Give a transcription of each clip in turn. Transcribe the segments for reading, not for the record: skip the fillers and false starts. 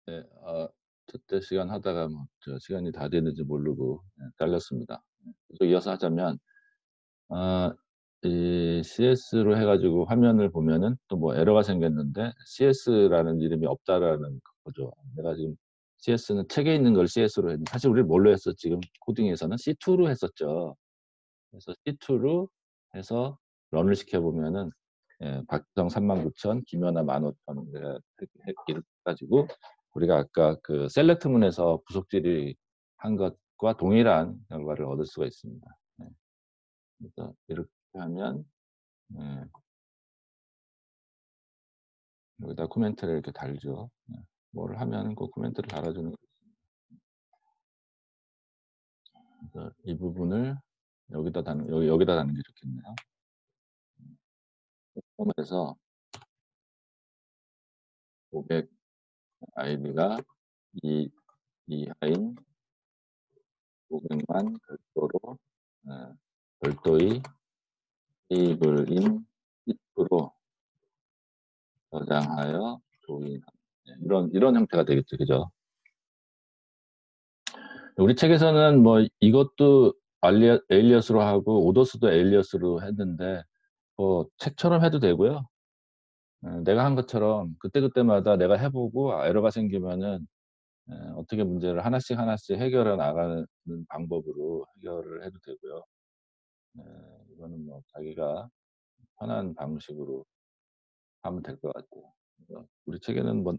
네. 저때 시간 하다가 뭐 시간이 다 됐는지 모르고 잘렸습니다. 또 이어서 하자면 아 이 CS로 해 가지고 화면을 보면은 또 뭐 에러가 생겼는데 CS라는 이름이 없다라는 거죠. 내가 지금 CS는 책에 있는 걸 CS로 했는데 사실 우리 뭘로 했었지 지금 코딩에서는 C2로 했었죠. 그래서 C2로 해서 런을 시켜 보면은 박지성 39,000 김연아 15,000 내가 이렇게 가지고 우리가 아까 그 셀렉트문에서 부속질이 한 것과 동일한 결과를 얻을 수가 있습니다. 네. 그래서 이렇게 하면 예 여기다 코멘트를 이렇게 달죠. 뭐를 하면은 그 코멘트를 달아주는 거 그래서 이 부분을 여기다 다는 게 좋겠네요. 홈에서 고객 아이디가 이 이하인 고객만 별도로 예 별도의 테이블인 시트로 저장하여 조인함. 이런 형태가 되겠죠. 그죠? 우리 책에서는 뭐 이것도 에일리어스로 하고 오더스도 에일리어스로 했는데 뭐 책처럼 해도 되고요. 내가 한 것처럼 그때그때마다 내가 해 보고 에러가 생기면은 어떻게 문제를 하나씩 하나씩 해결해 나가는 방법으로 해결을 해도 되고요. 네. 이거는 뭐 자기가 편한 방식으로 하면 될 것 같아요. 그래서 우리 책에는 뭐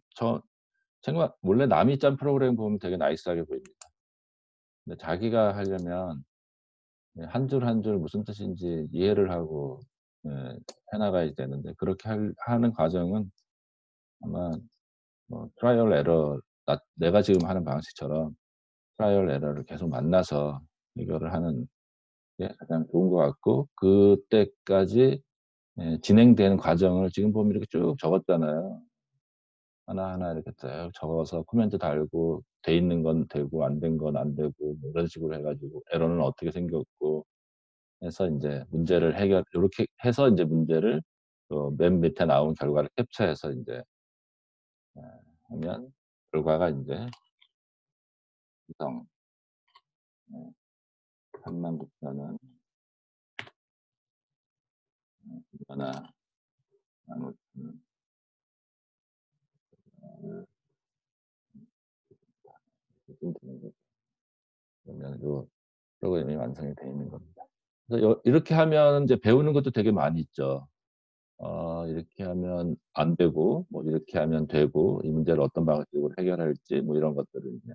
책만 원래 남이 짠 프로그램 보면 되게 나이스하게 보입니다. 근데 자기가 하려면 한 줄 한 줄 무슨 뜻인지 이해를 하고 예 해 나가야 되는데 그렇게 하는 과정은 아마 뭐 트라이얼 에러 내가 지금 하는 방식처럼 트라이얼 에러를 계속 만나서 해결을 하는 게 가장 좋은 것 같고 그때까지 진행되는 과정을 지금 보면 이렇게 쭉 적었잖아요. 하나하나 이렇게 쭉 적어서 코멘트 달고 돼 있는 건 되고 안 된 건 안 되고 뭐 이런 식으로 해 가지고 에러는 어떻게 생겼고 해서 인제 문제를 요렇게 해서 인제 문제를 맨 밑에 나온 결과를 캡처해서 인제 예 하면 결과가 인제 구성 예 39,000원 하나 나누기 이렇게 되는 거죠. 그러면 요 프로그램이 완성이 돼 있는 겁니다. 그래서 이렇게 하면 인제 배우는 것도 되게 많이 있죠. 이렇게 하면 안 되고 뭐 이렇게 하면 되고 이 문제를 어떤 방식으로 해결할지 뭐 이런 것들을 이제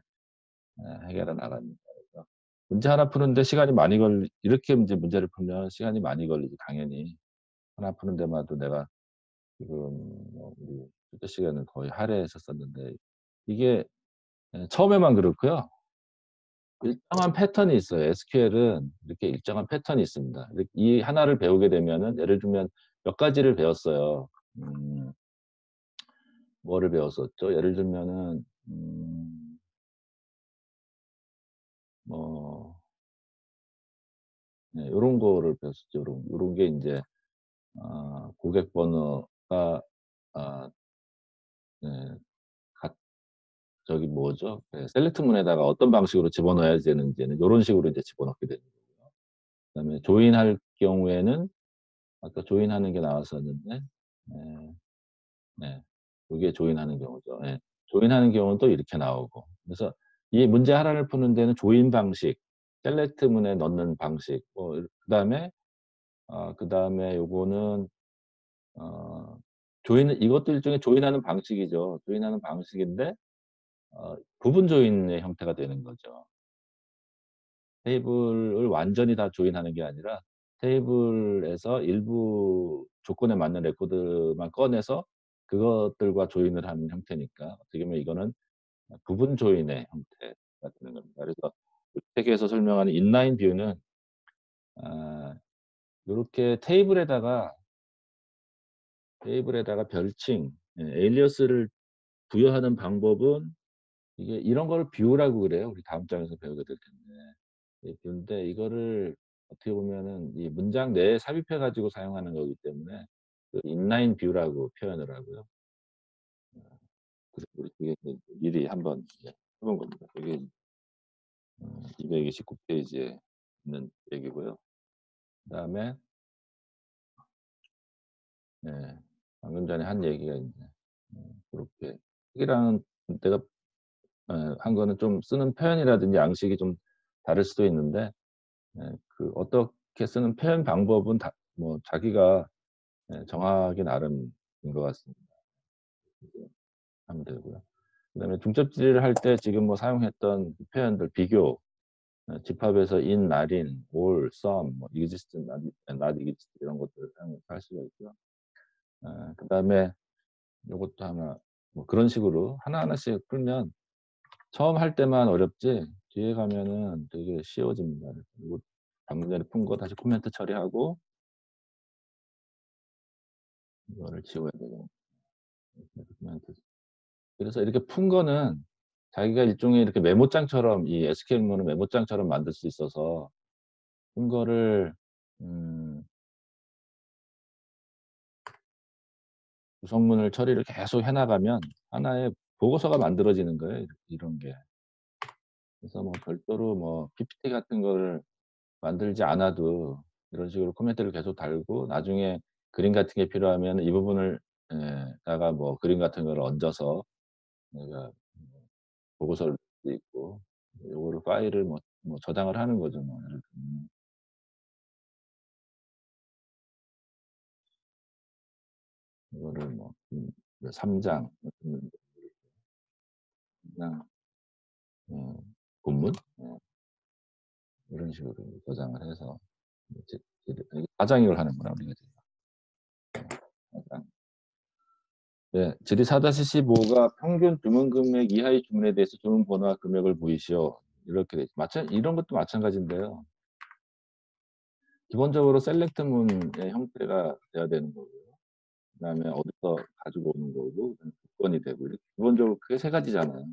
해결해 나갑니다. 그래서 문제 하나 푸는데 시간이 많이 이렇게 인제 문제를 풀면 시간이 많이 걸리죠 당연히. 하나 푸는 데마다 내가 지금 뭐 우리 투자 시간을 거의 할애했었었는데 이게 처음에만 그렇고요. 일정한 패턴이 있어요. SQL은 이렇게 일정한 패턴이 있습니다. 이 하나를 배우게 되면은 예를 들면 몇 가지를 배웠어요. 음 뭐를 배웠었죠? 예를 들면은 뭐 요런 거를 배웠었죠. 요런 게 인제 고객 번호가 아 네 각 저기 뭐죠? 셀렉트문에다가 어떤 방식으로 집어넣어야 되는지는 요런 식으로 이제 집어넣게 되는 거고요. 그다음에 조인할 경우에는 아까 조인하는 게 나왔었는데 네. 네. 요게 조인하는 경우죠. 예. 조인하는 경우는 또 이렇게 나오고. 그래서 이 문제 하나를 푸는 데는 조인 방식, 셀렉트문에 넣는 방식 그다음에 그다음에 요거는 어 이것도 일종의 조인하는 방식이죠. 조인하는 방식인데 부분 조인의 형태가 되는 거죠. 테이블을 완전히 다 조인하는 게 아니라 테이블에서 일부 조건에 맞는 레코드만 꺼내서 그것들과 조인을 하는 형태니까 어떻게 보면 이거는 부분 조인의 형태가 되는 겁니다. 그래서 책에서 설명하는 인라인 뷰는 아 요렇게 테이블에다가 별칭 에일리어스를 부여하는 방법은 이게 이런 걸 뷰라고 그래요. 우리 다음 장에서 배우게 될 텐데. 뷰인데 이거를 어떻게 보면은 이 문장 내에 삽입해 가지고 사용하는 거기 때문에 그 인라인 뷰라고 표현을 하고요. 그래서 우리 그게 이제 미리 한번 이제 해 본 겁니다. 그게 229 페이지에 있는 얘기고요. 그다음에 예 방금 전에 한 얘기가 인제 고렇게 책이랑은 내가 한 거는 좀 쓰는 표현이라든지 양식이 좀 다를 수도 있는데 그 어떻게 쓰는 표현 방법은 다 뭐 자기가 정하기 나름인 것 같습니다. 그게 하면 되고요. 그다음에 중첩지를 할 때 지금 뭐 사용했던 그 표현들 비교 집합에서 in, not in, all, some, 뭐 exist, not exist 이런 것들을 사용할 수가 있고요. 그다음에 요것도 하나 뭐 그런 식으로 하나하나씩 풀면 처음 할 때만 어렵지 뒤에 가면은 되게 쉬워집니다. 그리고 방금 전에 푼 거 다시 코멘트 처리하고 이거를 지워야 되고 코멘트 그래서 이렇게 푼 거는 자기가 일종의 이렇게 메모장처럼 이 SQL문은 메모장처럼 만들 수 있어서 푼 거를 음 구성문을 처리를 계속 해 나가면 하나의 보고서가 만들어지는 거예요, 이런 게. 그래서 뭐 별도로 뭐 PPT 같은 거를 만들지 않아도 이런 식으로 코멘트를 계속 달고 나중에 그림 같은 게 필요하면 이 부분을 다가 뭐 그림 같은 거를 얹어서 내가 보고서를 낼수 있고 요거를 파일을 뭐 저장을 하는 거죠 뭐 예를 들면. 이거를 뭐 3 장 같은 3 장 본문 이런 식으로 저장을 해서 이제 이게 과장이걸 하는구나 우리가 지금. 과장. 네. 질의 4-15가 평균 주문 금액 이하의 주문에 대해서 주문 번호와 금액을 보이시오. 이렇게 돼 있 이런 것도 마찬가지인데요. 기본적으로 셀렉트문의 형태가 돼야 되는 거고요. 그다음에 어디서 가지고 오는 거고 그다음에 조건이 되고 이렇게 기본적으로 그게 세 가지잖아요.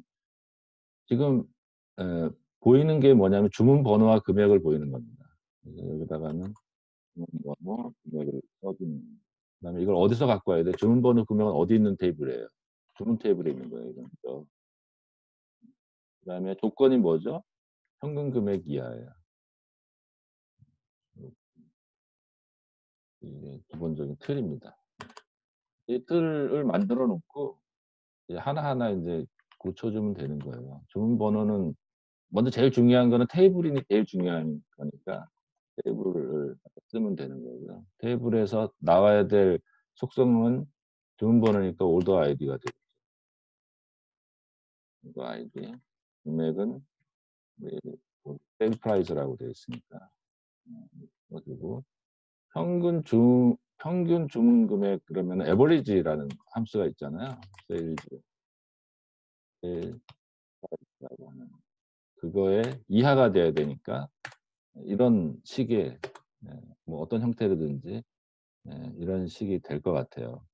지금 에 보이는 게 뭐냐면 주문 번호와 금액을 보이는 겁니다. 그래서 여기다가는 주문 번호, 금액을 써 주는 그다음에 이걸 어디서 갖고 와야 돼? 주문 번호, 금액은 어디 있는 테이블이에요? 주문 테이블에 있는 거예요 이건. 그죠? 그다음에 조건이 뭐죠? 현금 금액 이하예요. 이게 기본적인 틀입니다. 이 틀을 만들어 놓고 이제 하나하나 인제 고쳐 주면 되는 거예요. 주문 번호는 먼저 제일 중요한 거는 테이블이 제일 중요한 거니까 테이블을 쓰면 되는 거고요. 테이블에서 나와야 될 속성은 주문 번호니까 오더 아이디가 되죠. 오더 아이디. 금액은 네 뭐 세일 프라이스라고 되어 있으니까 그거 주고 평균 주문 금액 그러면은 average라는 함수가 있잖아요. 세일즈 세일 프라이스라고 하는 그거에 이하가 돼야 되니까 이런 식의 뭐 어떤 형태로든지 이런 식이 될 것 같아요.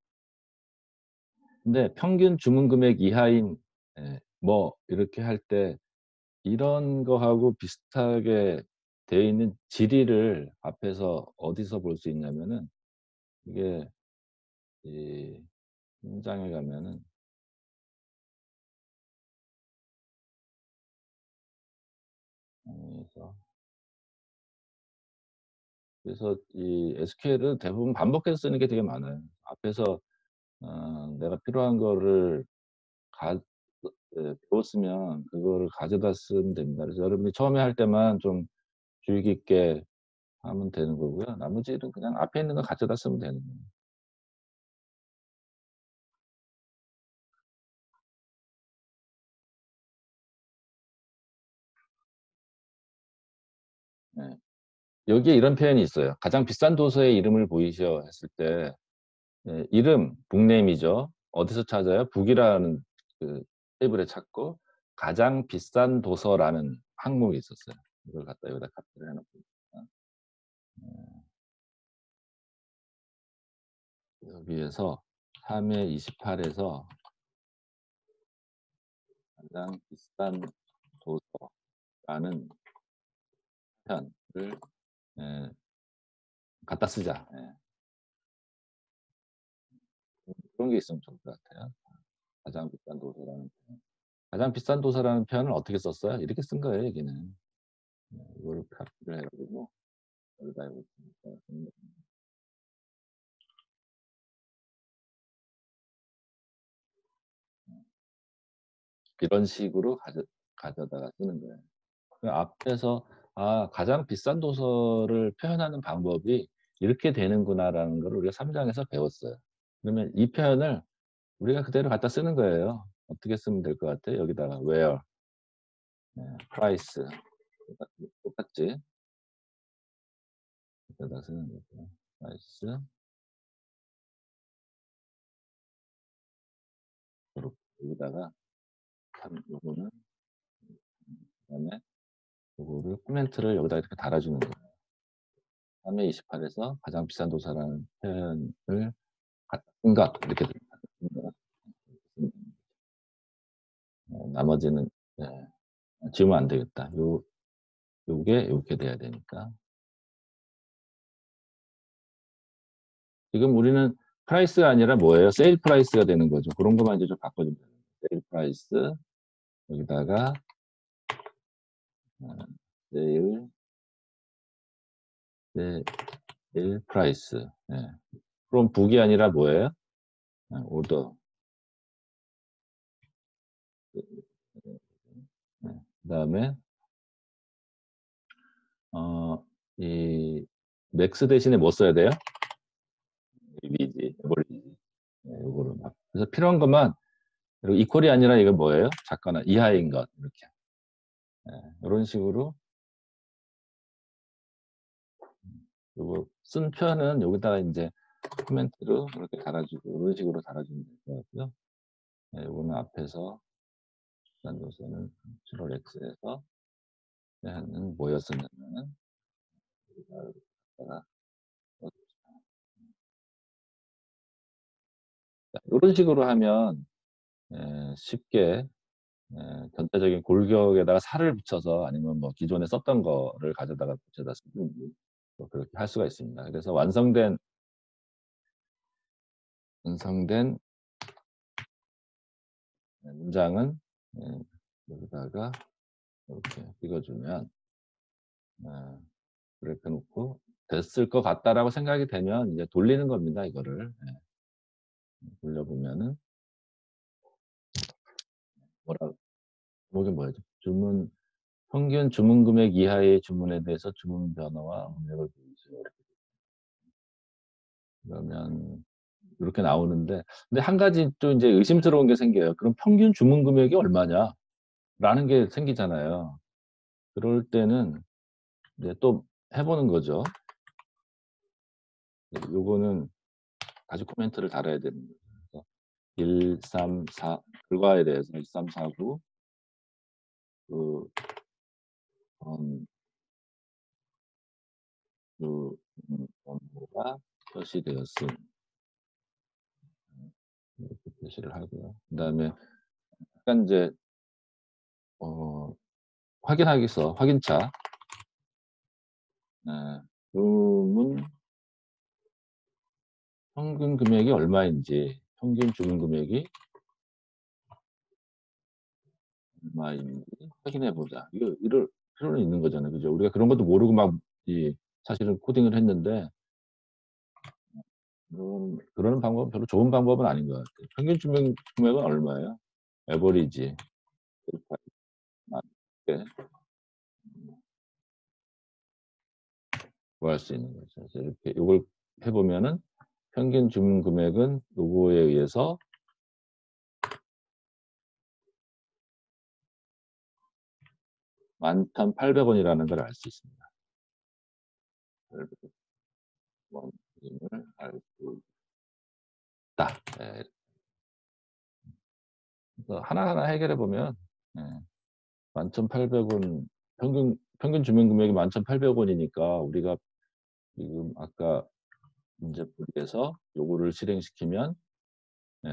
근데 평균 주문 금액 이하인 뭐 이렇게 할 때 이런 거하고 비슷하게 돼 있는 질의를 앞에서 어디서 볼 수 있냐면은 이게 이 현장에 가면은 그래서 이 SQL은 대부분 반복해서 쓰는 게 되게 많아요. 앞에서 내가 필요한 거를 가 배웠으면 그거를 가져다 쓰면 됩니다. 그래서 여러분이 처음에 할 때만 좀 주의 깊게 하면 되는 거고요. 나머지는 그냥 앞에 있는 거 가져다 쓰면 되는 거예요. 예. 여기에 이런 표현이 있어요. "가장 비싼 도서의 이름을 보이시오." 했을 때 이름 북네임이죠. 어디서 찾아요? 북이라는 그 테이블에 찾고 가장 비싼 도서라는 항목이 있었어요. 이걸 갖다 여기다 카피를 해 놓고 여기에서 3의 28 에서 가장 비싼 도서라는 표현을 예 갖다 쓰자. 예. 그런 게 있으면 좋을 것 같아요. 가장 비싼 도서라는 표현. 가장 비싼 도서라는 표현을 어떻게 썼어요? 이렇게 쓴 거예요 여기는. 이거를 카피를 해 가지고 여기다 이렇게 이런 식으로 가져다가 쓰는 거예요. 그 앞에서 '아 가장 비싼 도서를 표현하는 방법이 이렇게 되는구나.'라는 거를 우리가 3 장에서 배웠어요. 그러면 이 표현을 우리가 그대로 갖다 쓰는 거예요. 어떻게 쓰면 될 것 같아요? 여기다가 where, price 똑같지? 여기다 쓰는 거죠. price 요렇게 여기다가 참 요거는 그다음에 요거를 코멘트를 여기다 이렇게 달아주는 거예요. 3의 28 에서 가장 비싼 도서라는 표현을 갖다 쓴 것 이렇게 됩니다. 나머지는 네. 지우면 안 되겠다. 요게 요렇게 돼야 되니까. 지금 우리는 프라이스가 아니라 뭐예요? 세일 프라이스가 되는 거죠. 그런 것만 이제 좀 바꿔주면 돼요. 세일 프라이스 여기다가 어 세일 세일 프라이스. 예. 그럼 북이 아니라 뭐예요? 오더. 네. 그다음에 어 이 맥스 대신에 뭐 써야 돼요? 에버리지. 네, 요거를 막 그래서 필요한 것만 그리고 이퀄이 아니라 이거 뭐예요? 작거나 이하인 것 이렇게. 요런 식으로 요거 쓴 표현은 여기다가 인제 코멘트로 이렇게 달아주고 요런 식으로 달아주면 될 것 같고요. 요거는 앞에서 비싼 요소는 컨트롤 X에서 표현은 뭐였었냐면은 여기다가 요런 식으로 하면 쉽게 전체적인 골격에다가 살을 붙여서 아니면 뭐 기존에 썼던 거를 가져다가 붙여다 쓰든지 뭐 그렇게 할 수가 있습니다. 그래서 완성된 문장은 예 여기다가 이렇게 찍어 주면 예 그렇게 놓고 '됐을 것 같다.'라고 생각이 되면 이제 돌리는 겁니다 이거를. 돌려보면은 뭐라 제목이 뭐였죠? 평균 주문 금액 이하의 주문에 대해서 주문 변화와 금액을 보여주세요. 그러면 요렇게 나오는데 근데 한 가지 또 인제 의심스러운 게 생겨요. '그럼 평균 주문 금액이 얼마냐?'라는 게 생기잖아요. 그럴 때는 이제 또 해 보는 거죠. 요거는 다시 코멘트를 달아야 되는 거죠. 그래서 1, 3, 4 결과에 대해서 1, 3, 4, 9 그 건 그 번호가 표시되었음 이렇게 표시를 하고요. 그다음에 약간 인제 어 확인하기서 확인차 예 주문 평균 금액이 얼마인지 평균 주문 금액이 얼마인지 확인해 보자. 이럴 필요는 있는 거잖아요. 그죠? 우리가 그런 것도 모르고 막 사실은 코딩을 했는데 그러는 방법은 별로 좋은 방법은 아닌 것 같아요. 평균 주문 금액은 얼마예요? 에버리지 맞게 구할 수 있는 거죠. 그래서 이렇게 요걸 해 보면은 평균 주문 금액은 요거에 의해서 11,800 원이라는 걸 알 수 있습니다. 원임을 알 수 있다. 예. 그래서 하나하나 해결해 보면 예 11,800원 평균 주문 금액이 11,800 원이니까 우리가 지금 아까 문제풀이에서 요거를 실행시키면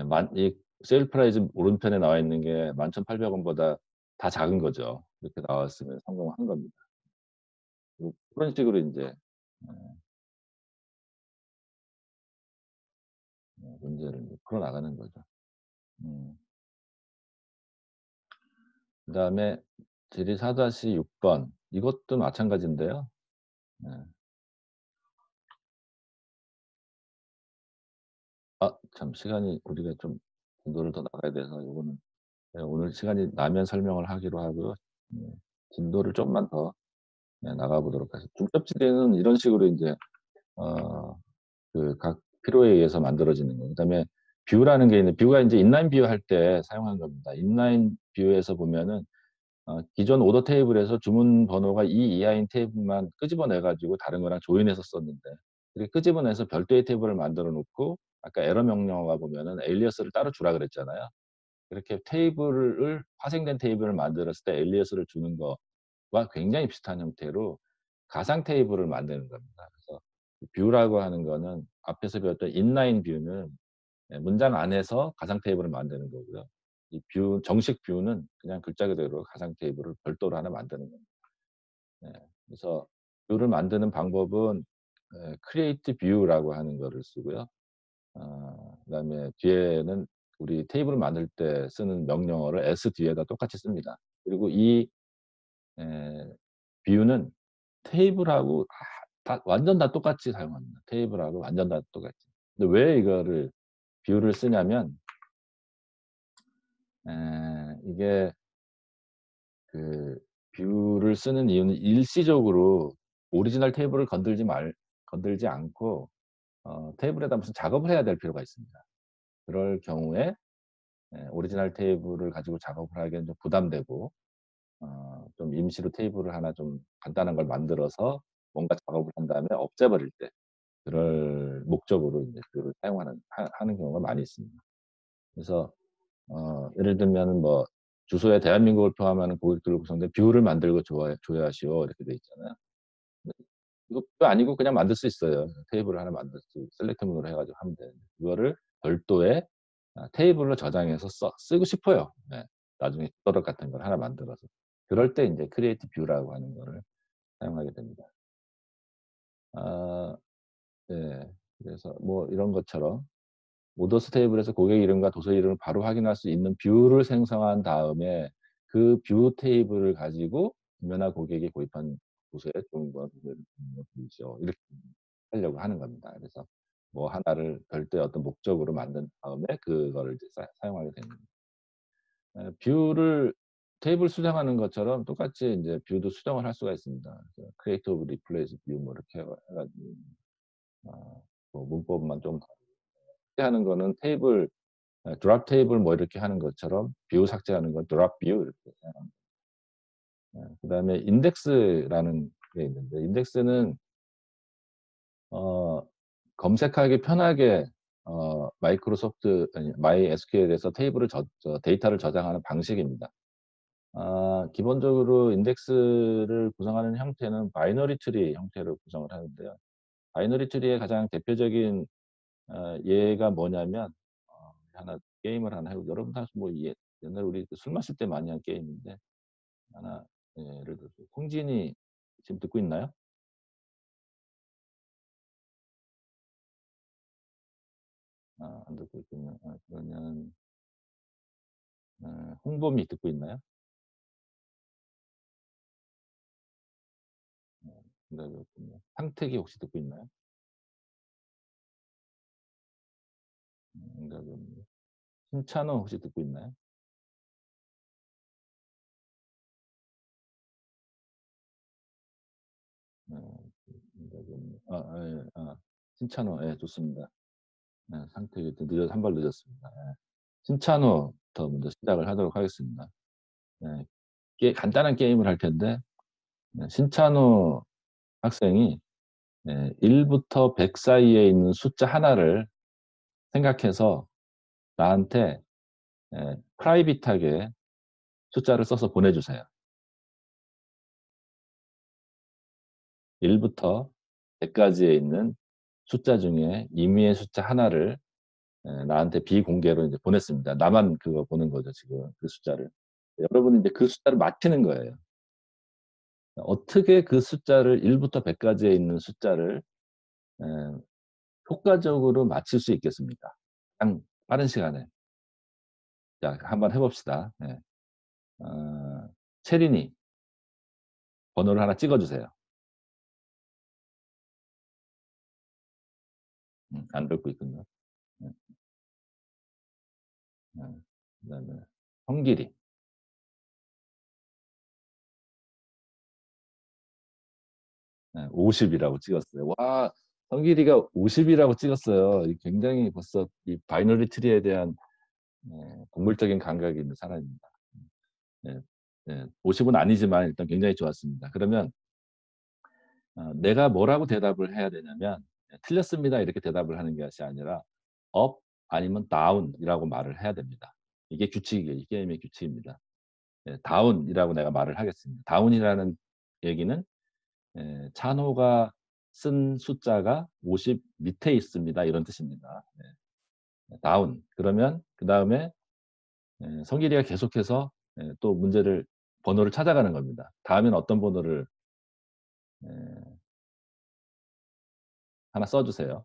만 이 세일 프라이즈 오른편에 나와 있는 게 11,800 원보다 다 작은 거죠. 이렇게 나왔으면 성공한 겁니다. 그런 식으로 인제 문제를 이제 풀어 나가는 거죠. 음. 그다음에 질의 4-6번 이것도 마찬가지인데요. 네. 참 시간이 우리가 좀 진도를 더 나가야 돼서 요거는 오늘 시간이 나면 설명을 하기로 하고요. 네. 진도를 좀만 더 나가 보도록 하죠. 중첩 지대는 이런 식으로 인제 어 각 필요에 의해서 만들어지는 거예요. 그다음에 뷰라는 게 있는데 뷰가 인제 인라인 뷰 할 때 사용한 겁니다. 인라인 뷰에서 보면은 기존 오더 테이블에서 주문 번호가 이 이하인 테이블만 끄집어내 가지고 다른 거랑 조인해서 썼는데 이렇게 끄집어내서 별도의 테이블을 만들어 놓고 아까 에러 명령어가 보면은 에일리어스를 따로 주라 그랬잖아요. 이렇게 테이블을 파생된 테이블을 만들었을 때 에일리어스를 주는 거와 굉장히 비슷한 형태로 가상 테이블을 만드는 겁니다. 그래서 뷰라고 하는 거는 앞에서 배웠던 인라인 뷰는 문장 안에서 가상 테이블을 만드는 거고요. 이 뷰 정식 뷰는 그냥 글자 그대로 가상 테이블을 별도로 하나 만드는 겁니다. 네. 그래서 뷰를 만드는 방법은 create view라고 하는 거를 쓰고요. 그다음에 뒤에는 우리 테이블을 만들 때 쓰는 명령어를 s 뒤에다 똑같이 씁니다. 그리고 이 에 뷰는 테이블하고 다 완전 다 똑같이 사용합니다. 테이블하고 완전 다 똑같이. 근데 왜 이거를 뷰를 쓰냐면 이게 그 뷰를 쓰는 이유는 일시적으로 오리지널 테이블을 건들지 않고 테이블에다 무슨 작업을 해야 될 필요가 있습니다. 그럴 경우에 오리지널 테이블을 가지고 작업을 하기엔 좀 부담되고 좀 임시로 테이블을 하나 좀 간단한 걸 만들어서 뭔가 작업을 한 다음에 없애 버릴 때 그럴 목적으로 인제 뷰를 사용하는 하는 경우가 많이 있습니다. 그래서 예를 들면은 뭐 주소에 대한민국을 포함하는 고객들로 구성된 뷰를 만들고 조회하시오 이렇게 돼 있잖아요. 근데 이것도 아니고 그냥 만들 수 있어요. 테이블을 하나 만들 수 셀렉트 문으로 해 가지고 하면 되는데 그거를 별도의 테이블로 저장해서 쓰고 싶어요. 네. 나중에 도덕 같은 걸 하나 만들어서. 그럴 때 인제 크리에이트 뷰라고 하는 거를 사용하게 됩니다. 아 네. 그래서 뭐 이런 것처럼 오더스 테이블에서 고객 이름과 도서 이름을 바로 확인할 수 있는 뷰를 생성한 다음에 그 뷰 테이블을 가지고 구매나 고객이 구입한 도서의 종과 구매를 보이죠. 이렇게 하려고 하는 겁니다. 그래서 뭐 하나를 별도의 어떤 목적으로 만든 다음에 그거를 이제 사용하게 되는 겁니다. 뷰를 테이블 수정하는 것처럼 똑같이 인제 뷰도 수정을 할 수가 있습니다. 그래서 create or replace view 뭐 이렇게 해 가지고 뭐 문법만 좀 삭제하는 거는 테이블 드롭 테이블 뭐 이렇게 하는 것처럼 뷰 삭제하는 건 드롭 뷰 이렇게 생각하면 그다음에 인덱스라는 게 있는데 인덱스는 어 검색하기 편하게 마이크로소프트 아니 MySQL에서 테이블을 데이터를 저장하는 방식입니다. 기본적으로 인덱스를 구성하는 형태는 바이너리 트리 형태로 구성을 하는데요. 바이너리 트리의 가장 대표적인 예가 뭐냐면 하나 게임을 하나 해 보죠. 여러분 다 뭐 옛날에 우리 그 술 마실 때 많이 한 게임인데 하나 예를 들어서 홍진이 지금 듣고 있나요? 안 듣고 있군요. 그러면 홍범이 듣고 있나요? 응답이 없군요. 상택이 혹시 듣고 있나요? 응답이 없네요. 신찬호 혹시 듣고 있나요? 응답이 없네요. 예. 신찬호 예 좋습니다. 상택이 또 늦어 한 발 늦었습니다. 예. 신찬호부터 먼저 시작을 하도록 하겠습니다. 네. 간단한 게임을 할 텐데 신찬호 학생이 1 부터 100 사이에 있는 숫자 하나를 생각해서 나한테 프라이빗하게 숫자를 써서 보내주세요. 1 부터 100 까지에 있는 숫자 중에 임의의 숫자 하나를 나한테 비공개로 인제 보냈습니다. 나만 그거 보는 거죠 지금 그 숫자를. 여러분은 인제 그 숫자를 맞히는 거예요. 어떻게 그 숫자를 1 부터 100 까지에 있는 숫자를 에 효과적으로 맞힐 수 있겠습니까? 가장 빠른 시간에. 자 한번 해 봅시다. 예. 어 체린이 번호를 하나 찍어 주세요. 안 듣고 있군요. 네. 네. 그다음에 성길이. 네. 50 이라고 찍었어요. 와, 성길이가 50 이라고 찍었어요. 이 굉장히 벌써 이 바이너리 트리에 대한 동물적인 감각이 있는 사람입니다. 네. 네. 50은 아니지만 일단 굉장히 좋았습니다. 그러면 내가 뭐라고 대답을 해야 되냐면 "틀렸습니다." 이렇게 대답을 하는 것이 아니라 up 아니면 down이라고 말을 해야 됩니다. 이게 규칙이에요. 이 게임의 규칙입니다. 예, down이라고 내가 말을 하겠습니다. down이라는 얘기는 "찬호가 쓴 숫자가 50 밑에 있습니다." 이런 뜻입니다. 네. down. 그러면 그다음에 성길이가 계속해서 또 문제를 번호를 찾아가는 겁니다. 다음에는 어떤 번호를 예 하나 써 주세요.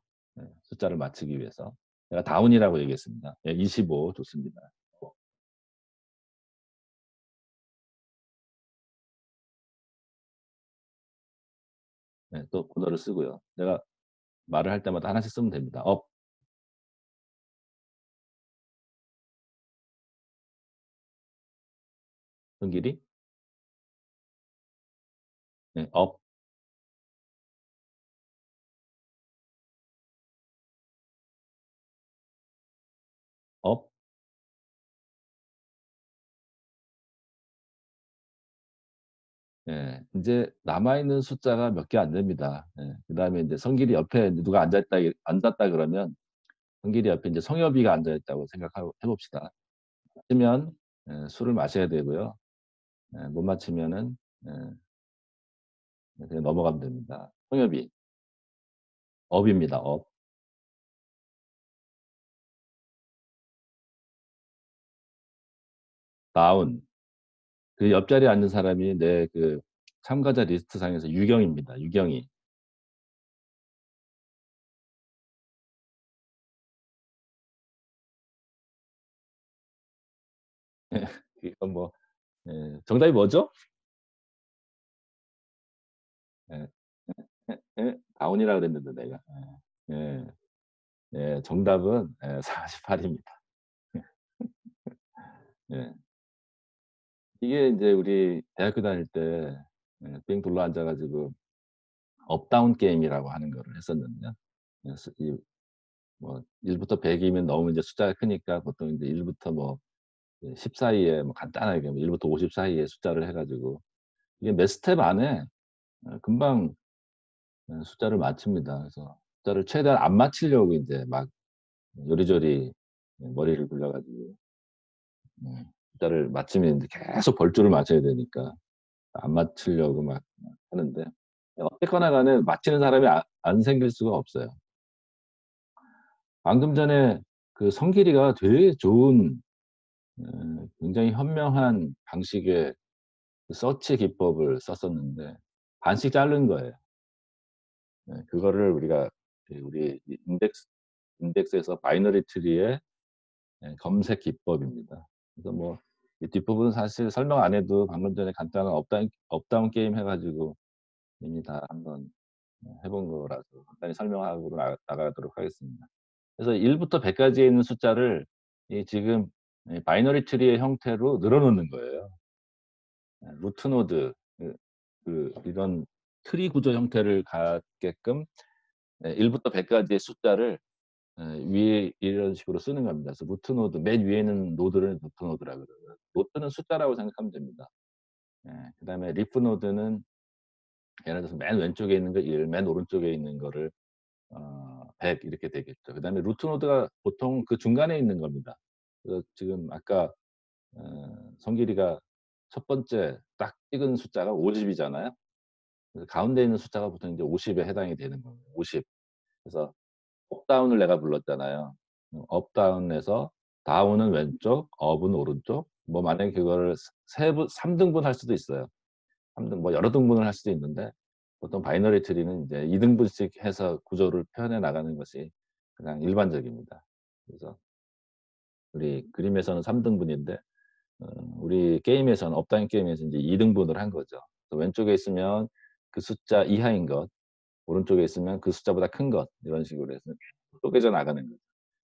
숫자를 맞추기 위해서. 제가 다운이라고 얘기했습니다. 예, 25 좋습니다. 네, 또 번호를 쓰고요. 내가 말을 할 때마다 하나씩 쓰면 됩니다. 업, 손길이. 네, 업, 업. 예. 인제 남아 있는 숫자가 몇 개 안 됩니다. 예. 그다음에 인제 성길이 옆에 누가 앉았다 그러면 성길이 옆에 인제 성엽이가 앉아 있다고 생각하고 해 봅시다. 맞으면 술을 마셔야 되고요. 못 맞히면은 예 그냥 넘어가면 됩니다. 성엽이. 업입니다, 업. 다운. 그 옆자리에 앉은 사람이 내 그 참가자 리스트 상에서 유경입니다, 유경이. 예. 이건 뭐 정답이 뭐죠? 예. 다운이라 그랬는데 내가. 예. 예. 정답은 48 입니다. 예. 이게 인제 우리 대학교 다닐 때 빙 둘러 앉아 가지고 업다운 게임이라고 하는 거를 했었는데요. 그래서 이 뭐 1 부터 100 이면 너무 인제 숫자가 크니까 보통 인제 1 부터 뭐 10 사이에 뭐 간단하게 뭐 1 부터 50 사이에 숫자를 해 가지고 이게 몇 스텝 안에 금방 숫자를 맞춥니다. 그래서 숫자를 최대한 안 맞히려고 인제 막 요리조리 머리를 굴려 가지고 숫자를 맞추면 인제 계속 벌주를 맞춰야 되니까 안 맞추려고 막 하는데 어쨌거나 간에 맞히는 사람이 안 생길 수가 없어요. 방금 전에 그 성길이가 되게 좋은 굉장히 현명한 방식의 그 서치 기법을 썼었는데 반씩 자른 거예요. 그거를 우리가 우리 이 인덱스에서 바이너리 트리의 검색 기법입니다. 그래서 뭐 이 뒷부분은 사실 설명 안 해도 방금 전에 간단한 업다운 게임 해 가지고 이미 다 한번 해본 거라서 간단히 설명하고 나가도록 하겠습니다. 그래서 1 부터 100 까지에 있는 숫자를 이 지금 바이너리 트리의 형태로 늘어 놓는 거예요. 루트 노드 이런 트리 구조 형태를 갖게끔 1 부터 100 까지의 숫자를 위에 이런 식으로 쓰는 겁니다. 그래서 루트 노드 맨 위에 있는 노드를 루트 노드라 그러고요. 노드는 숫자라고 생각하면 됩니다. 그다음에 리프 노드는 예를 들어서 맨 왼쪽에 있는 거 1, 맨 오른쪽에 있는 거를 100 이렇게 되겠죠. 그다음에 루트 노드가 보통 그 중간에 있는 겁니다. 그래서 지금 아까 성길이가 첫 번째 딱 찍은 숫자가 50 이잖아요. 그래서 가운데 있는 숫자가 보통 인제 50에 해당이 되는 거예요. 50. 그래서 업다운을 내가 불렀잖아요. 업다운에서 다운은 왼쪽, 업은 오른쪽. 뭐 만약에 그거를 세 분 3 등분할 수도 있어요. 3등 뭐 여러 등분을 할 수도 있는데 보통 바이너리 트리는 이제 2 등분씩 해서 구조를 표현해 나가는 것이 가장 일반적입니다. 그래서 우리 그림에서는 3 등분인데 어 우리 게임에서는 업다운 게임에서 인제 2 등분을 한 거죠. 그래서 왼쪽에 있으면 그 숫자 이하인 것, 오른쪽에 있으면 그 숫자보다 큰 것, 이런 식으로 해서 쪼개져 나가는 거죠.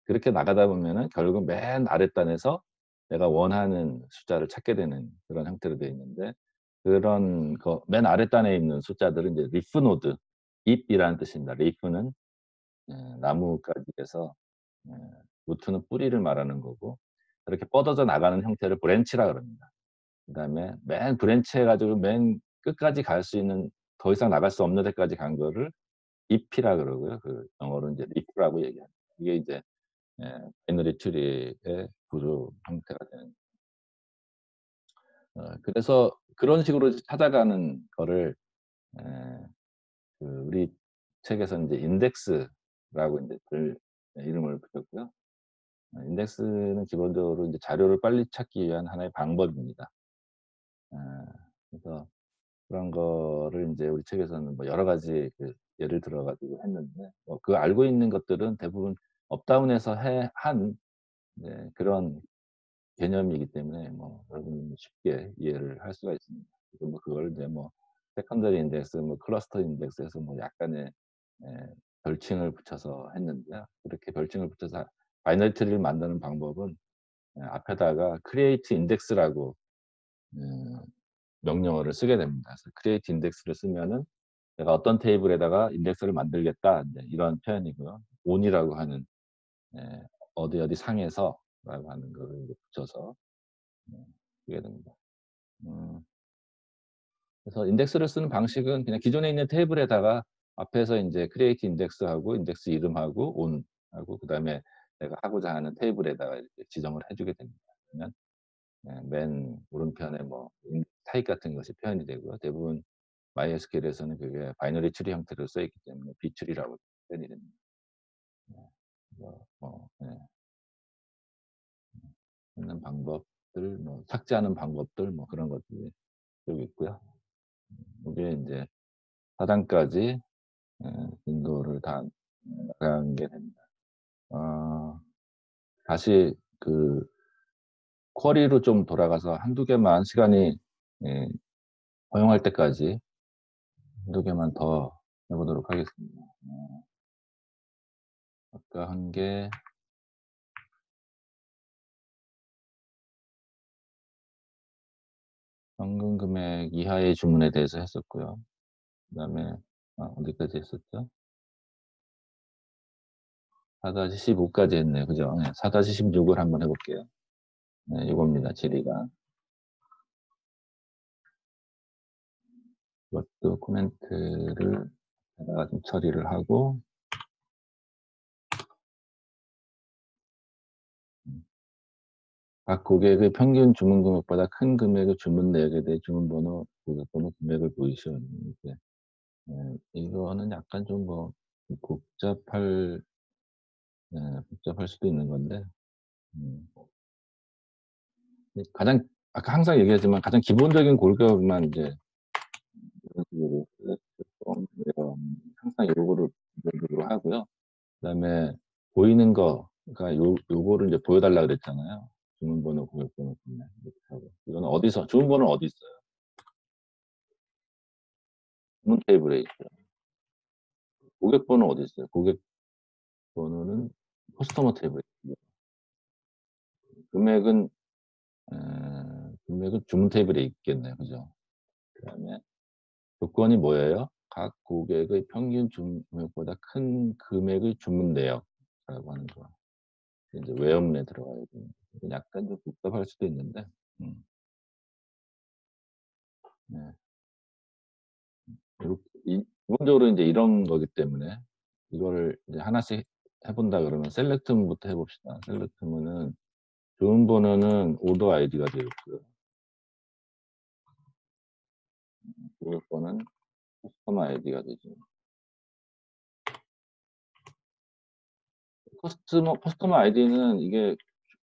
그렇게 나가다 보면은 결국 맨 아랫단에서 내가 원하는 숫자를 찾게 되는 그런 형태로 되어 있는데, 그런 거 맨 아랫단에 있는 숫자들은 이제 리프 노드, 잎이라는 뜻입니다. 리프는 나뭇가지에서 예 루트는 뿌리를 말하는 거고, 그렇게 뻗어져 나가는 형태를 브랜치라 그럽니다. 그다음에 맨 브랜치 해 가지고 맨 끝까지 갈 수 있는, 더 이상 나갈 수 없는 데까지 간 거를 잎이라 그러고요. 그 영어로 인제 리프라고 얘기합니다. 이게 이제 바이너리 트리의 구조 형태가 되는, 그래서 그런 식으로 이제 찾아가는 거를 에 그 우리 책에서 인제 인덱스라고 인제 이름을 붙였고요. 인덱스는 기본적으로 인제 자료를 빨리 찾기 위한 하나의 방법입니다. 예. 그래서 그런 거를 인제 우리 책에서는 뭐 여러 가지 그 예를 들어 가지고 했는데, 그 알고 있는 것들은 대부분 업다운에서 한 그런 개념이기 때문에 뭐 여러분이 쉽게 이해를 할 수가 있습니다. 그리고 뭐 그걸 이제 뭐 세컨더리 인덱스, 뭐 클러스터 인덱스에서 뭐 약간의 예 별칭을 붙여서 했는데요. 그렇게 별칭을 붙여서 바이너리 트리를 만드는 방법은 앞에다가 create index라고 음 명령어를 쓰게 됩니다. 그래서 create index를 쓰면은 내가 어떤 테이블에다가 인덱스를 만들겠다, 인제 이런 표현이고요. on이라고 하는 예 어디 어디 상에서라고 하는 거를 이제 붙여서 쓰게 됩니다. 음 그래서 인덱스를 쓰는 방식은 그냥 기존에 있는 테이블에다가 앞에서 인제 create index하고 인덱스 이름하고 on 하고, 그다음에 내가 하고자 하는 테이블에다가 이렇게 지정을 해 주게 됩니다. 그러면 맨 오른편에 뭐 타입 같은 것이 표현이 되고요. 대부분 MySQL에서는 그게 바이너리 트리 형태로 써 있기 때문에 B트리라고 표현이 됩니다. 네. 그래서 하는 방법들, 뭐 삭제하는 방법들, 뭐 그런 것들이 쭉 있고요. 이게 인제 하단까지 윈도우를 다 나가게 됩니다. 어 다시 그 쿼리로 좀 돌아가서 한두 개만 시간이 예 허용할 때까지 한두 개만 더 해 보도록 하겠습니다. 아까 한 게 현금 금액 이하의 주문에 대해서 했었고요. 그다음에 어디까지 했었죠? 4-15 까지 했네요. 그죠? 예. 4-16을 한번 해 볼게요. 네, 요겁니다, 질의가. 이것도 코멘트를 에다가 좀 처리를 하고, 음 각 고객의 평균 주문 금액보다 큰 금액의 주문 내역에 대해 주문번호, 고객번호, 금액을 보이시오. 이렇게 이거는 약간 좀 뭐 복잡할 복잡할 수도 있는 건데, 음 가장 아까 항상 얘기하지만 가장 기본적인 골격만 이제 이런 식으로 select from 이런 항상 요거를 기본적으로 하고요. 그다음에 보이는 거, 그러니까 요거를 이제 보여 달라 그랬잖아요. 주문번호, 고객번호, 금액 이렇게 하고. 이거는 어디서 주문번호는 어디 있어요? 주문 테이블에 있죠. 고객번호 어디 있어요? 고객번호는 커스터머 테이블에 있고요. 금액은 금액은 주문 테이블에 있겠네요. 그죠? 그다음에 조건이 뭐예요? 각 고객의 평균 주문 금액보다 큰 금액의 주문 내역이라고 하는 거. 인제 외음에 들어가야 됩니다. 이건 약간 좀 복잡할 수도 있는데 음 네. 요렇게 기본적으로 인제 이런 거기 때문에 이거를 이제 하나씩 해 본다 그러면 셀렉트문부터 해 봅시다. 셀렉트문은 주문 번호는 오더 아이디가 되어 있고요. 고객 번호는 커스터머 아이디가 되죠. 커스터머 아이디는 이게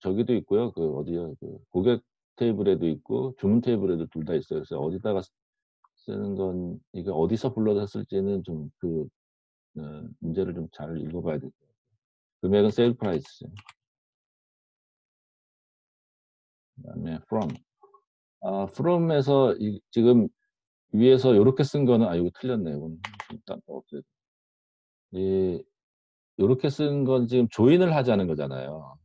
저기도 있고요. 그 어디요? 그 고객 테이블에도 있고 주문 테이블에도 둘 다 있어요. 그래서 어디다가 쓰는 건, 이게 어디서 불러다 쓸지는 좀 문제를 좀 잘 읽어 봐야 될 거예요. 금액은 세일 프라이스죠. 그다음에 from. from에서 지금 위에서 요렇게 쓴 거는 이거 틀렸네. 이건 일단 없애. 이 요렇게 쓴 건 지금 조인을 하자는 거잖아요.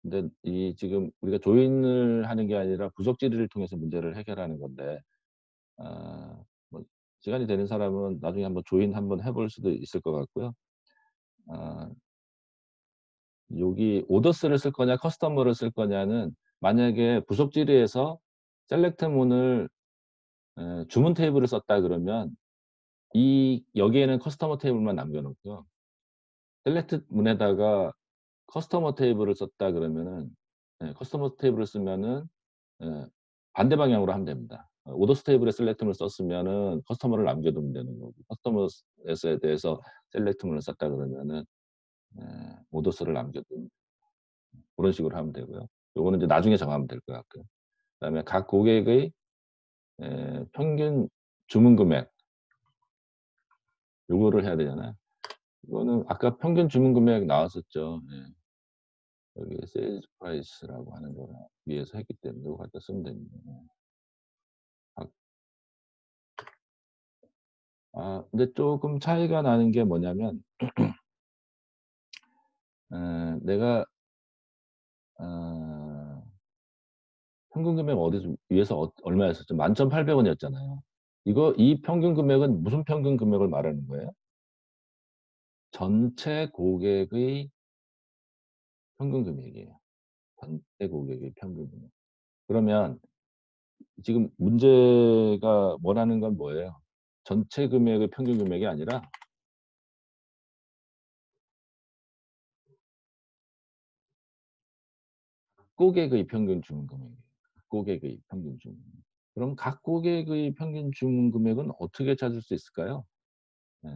근데 이 지금 우리가 조인을 하는 게 아니라 부속 질의를 통해서 문제를 해결하는 건데, 뭐 시간이 되는 사람은 나중에 한번 조인 한번 해볼 수도 있을 것 같고요. 아 여기 오더스를 쓸 거냐 커스터머를 쓸 거냐는, 만약에 부속 질의에서 셀렉트 문을 주문 테이블을 썼다 그러면 여기에는 커스터머 테이블만 남겨 놓고요. 셀렉트 문에다가 커스터머 테이블을 썼다 그러면은, 커스터머 테이블을 쓰면은 예 반대 방향으로 하면 됩니다. 오더스 테이블에 셀렉트문을 썼으면은 커스터머를 남겨 두면 되는 거고, 커스터머스에 대해서 셀렉트문을 썼다 그러면은 오더스를 남겨 두면, 고런 식으로 하면 되고요. 요거는 이제 나중에 정하면 될 것 같고요. 그다음에 각 고객의 평균 주문 금액, 요거를 해야 되잖아요. 이거는 아까 평균 주문 금액 나왔었죠. 예. 여기 세일즈 프라이스라고 하는 거를 위에서 했기 때문에 요거 갖다 쓰면 됩니다. 예. 각 근데 쪼금 차이가 나는 게 뭐냐면, 내가 어 평균 금액 어디서 위에서 얼마였었죠? 11,800 원이었잖아요. 이 평균 금액은 무슨 평균 금액을 말하는 거예요? 전체 고객의 평균 금액이에요. 전체 고객의 평균 금액. 그러면 지금 문제가 원하는 건 뭐예요? 전체 금액의 평균 금액이 아니라 고객의 평균 주문 금액이에요. 고객의 평균 주문. 그럼 각 고객의 평균 주문 금액은 어떻게 찾을 수 있을까요? 예.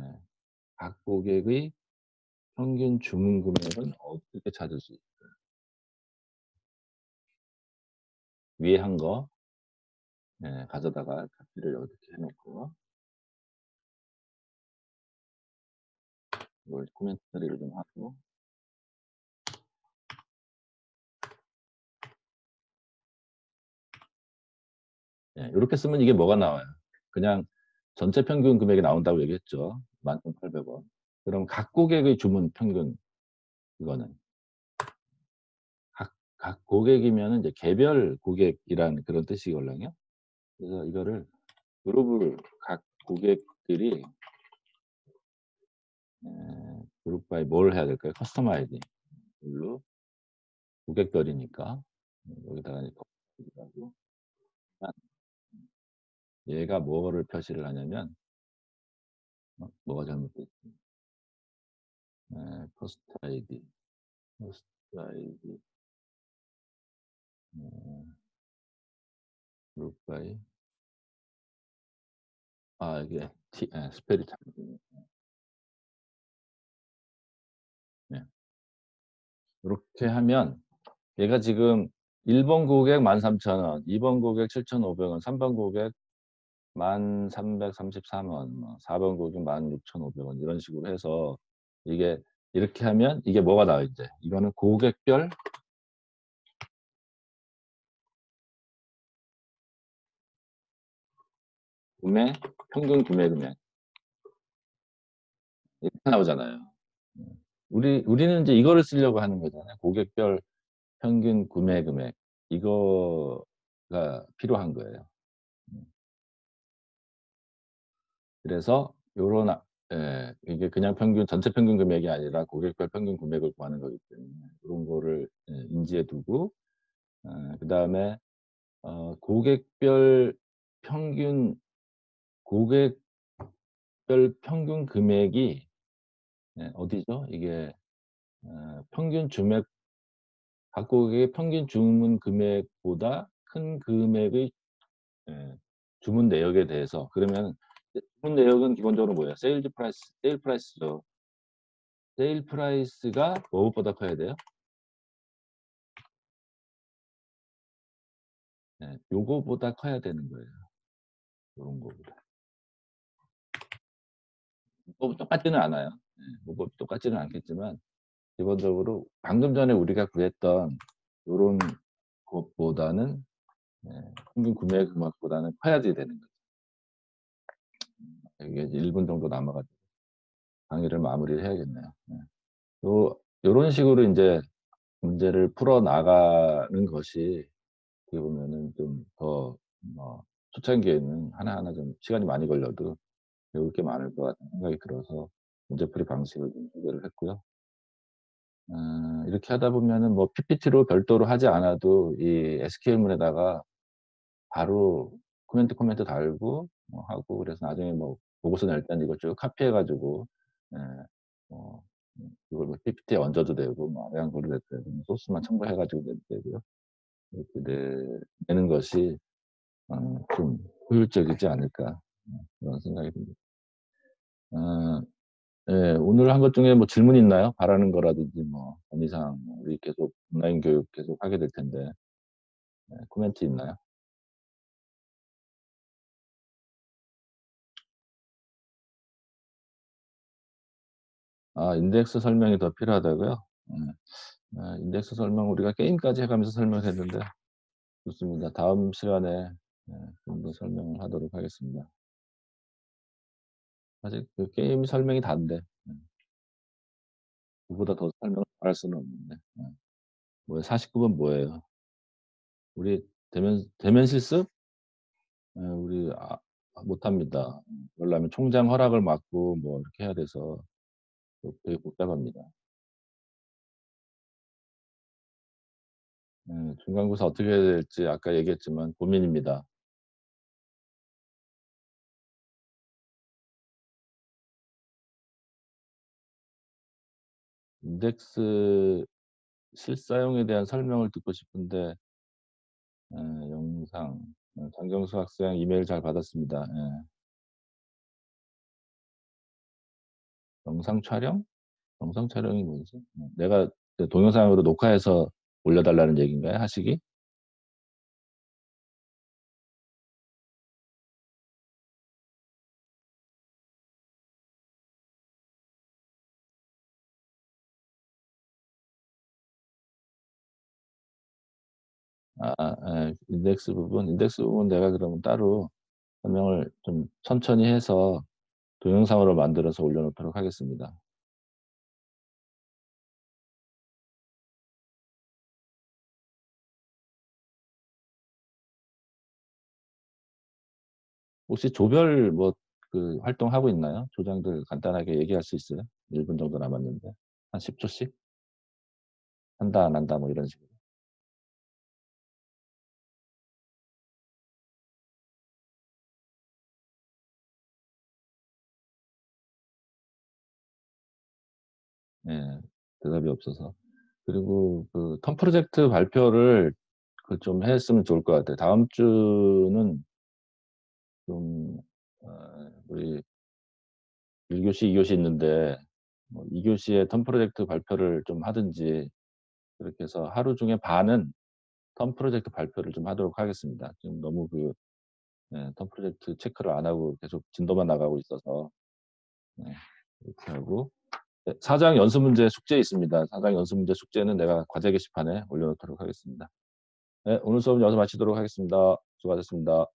각 고객의 평균 주문 금액은 어떻게 찾을 수 있을까요? 위에 한 거 가져다가 값들을 이렇게 해 놓고, 이걸 코멘트 처리를 좀 하고, 요렇게 쓰면 이게 뭐가 나와요? 그냥 전체 평균 금액이 나온다고 얘기했죠. 11,800 원. 그럼 각 고객의 주문 평균, 이거는 각 고객이면은 이제 개별 고객이라는 그런 뜻이거든요. 그래서 이거를 그룹을, 각 고객들이 그룹 바이 뭘 해야 될까요? 커스터머 아이디 로 고객별이니까 여기다가 이제 하고, 얘가 뭐를 표시를 하냐면, 뭐가 잘못됐지? 퍼스트 아이디, 퍼스트 아이디 어 그룹 바이, 이게 스펠이 잘못됐네. 네. 요렇게 하면 얘가 지금 1번 고객 13,000 원, 2번 고객 7,500 원, 3번 고객 1,333 원, 4번 고객 16,500 원, 이런 식으로 해서, 이게 이렇게 하면 이게 뭐가 나와요 인제. 이거는 고객별 구매 평균 구매 금액, 이렇게 나오잖아요. 음. 우리는 인제 이거를 쓰려고 하는 거잖아요. 고객별 평균 구매 금액, 이거가 필요한 거예요. 음. 그래서 요런 이게 그냥 전체 평균 금액이 아니라 고객별 평균 금액을 구하는 거기 때문에 요런 거를 인지해 두고, 그다음에 고객별 평균 고객별 평균 금액이 어디죠? 이게 평균 주맥 각 고객의 평균 주문 금액보다 큰 금액의 주문 내역에 대해서, 그러면 주문 내역은 기본적으로 뭐예요? 세일 프라이스죠. 세일 프라이스가 뭐보다 커야 돼요? 요거보다 커야 되는 거예요. 요런 거보다. 뭐 똑같지는 않아요. 뭐 똑같지는 않겠지만 기본적으로 방금 전에 우리가 구했던 요런 것보다는 평균 구매 금액보다는 커야지 되는 거죠. 이게 이제 1분 정도 남아 가지고 강의를 마무리를 해야겠네요. 요런 식으로 인제 문제를 풀어 나가는 것이 어떻게 보면은 좀 더 초창기에는 하나하나 좀 시간이 많이 걸려도 배울 게 많을 것 같은 생각이 들어서 문제풀이 방식을 좀 소개를 했고요. 이렇게 하다 보면은 뭐 PPT로 별도로 하지 않아도 이 SQL문에다가 바로 코멘트 달고 하고, 그래서 나중에 뭐 보고서 낼 때는 이거 쭉 카피해 가지고 예 뭐 이걸 뭐 PPT에 얹어도 되고 뭐 아래한 내도 되고 뭐 소스만 첨부해 가지고 내도 되고요. 이렇게 내는 것이 좀 효율적이지 않을까 그런 생각이 듭니다. 어 예. 오늘 한 것 중에 뭐 질문 있나요? 바라는 거라든지 뭐 건의사항, 우리 계속 온라인 교육 계속 하게 될 텐데 코멘트 있나요? 아, 인덱스 설명이 더 필요하다고요? 음. 인덱스 설명 우리가 게임까지 해 가면서 설명했는데 좋습니다. 다음 시간에 좀 더 설명을 하도록 하겠습니다. 아직 그 게임 설명이 다인데 그보다 더 설명을 할 수는 없는데. 뭐예요? 49번 뭐예요? 우리 대면 실습? 우리 못합니다. 그러려면 총장 허락을 받고 뭐 이렇게 해야 돼서 되게 복잡합니다. 중간고사 어떻게 해야 될지 아까 얘기했지만 고민입니다. 인덱스 실사용에 대한 설명을 듣고 싶은데 영상 장경수 학생 이메일 잘 받았습니다. 영상 촬영? 영상 촬영이 뭐지? 내가 그 동영상으로 녹화해서 올려 달라는 얘기인가요? 하시기? 인덱스 부분 내가 그러면 따로 설명을 좀 천천히 해서 동영상으로 만들어서 올려 놓도록 하겠습니다. 혹시 조별 뭐 그 활동하고 있나요? 조장들 간단하게 얘기할 수 있어요? 1분 정도 남았는데. 한 10 초씩? 한다 안 한다 뭐 이런 식으로. 예. 대답이 없어서. 그리고 그 텀 프로젝트 발표를 그 좀 했으면 좋을 것 같아요. 다음 주는 좀 우리 1 교시, 2 교시 있는데 뭐 2 교시에 텀 프로젝트 발표를 좀 하든지, 그렇게 해서 하루 중에 반은 텀 프로젝트 발표를 좀 하도록 하겠습니다. 지금 너무 텀 프로젝트 체크를 안 하고 계속 진도만 나가고 있어서. 네. 이렇게 하고 사장 연수 문제 숙제 있습니다. 사장 연수 문제 숙제는 내가 과제 게시판에 올려 놓도록 하겠습니다. 네. 오늘 수업은 여기서 마치도록 하겠습니다. 수고하셨습니다.